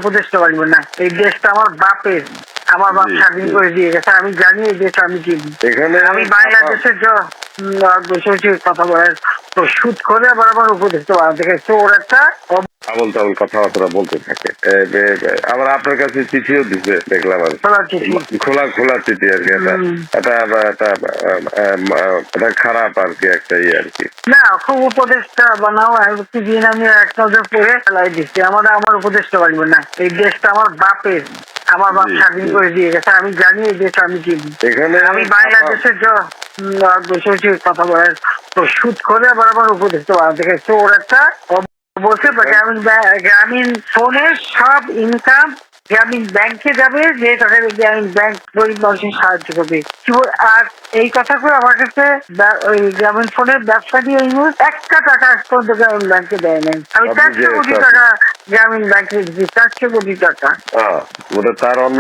উপদেশটা লাগবে না। এই দেশটা আমার বাপের, আমার বাপ স্বাধীন করে দিয়ে গেছে। আমি জানি এই দেশ আমি কি। আমি বাংলাদেশের কথা বলার তো শুট করে আবার আমার উপদেশটা বানাতে গেছে ওর একটা আবল তাবল কথাবার্তা বলতে থাকে। আবার আপনার কাছে চিঠিও দিতে দেখলাম আর খোলা চিঠি আর কি। এটা খারাপ আর কি, একটা আর কি না, খুব উপদেশটা বানাও। দিন আমি এক নজর পড়ে ফেলাই দিচ্ছি। আমার উপদেশটা লাগবে না। এই দেশটা আমার বাপের, আমার বাপ স্বাধীন করে দিয়ে গেছে। আমি জানি এই দেশ আমি কি। আমি বাংলাদেশের কথা বলার তো শুট করে আবার আমার উপদেশটা বানাতে গেছে ওর একটা বলছে গ্রামীণ ফোনের সব ইনকাম গ্রামীণ ব্যাংকে যাবে, যে টাকা গ্রামীণ ব্যাংক গরিব মানুষের সাহায্য করবে। আর এই কথা করে আমার কাছে ওই গ্রামীণ ফোনের ব্যবসা দিয়ে একটা টাকা পর্যন্ত গ্রামীণ ব্যাংকে দেয় নাই। আমি 400 কোটি টাকা গ্রামীণ ব্যাংকে দিচ্ছি, 400 কোটি টাকা। তার অন্য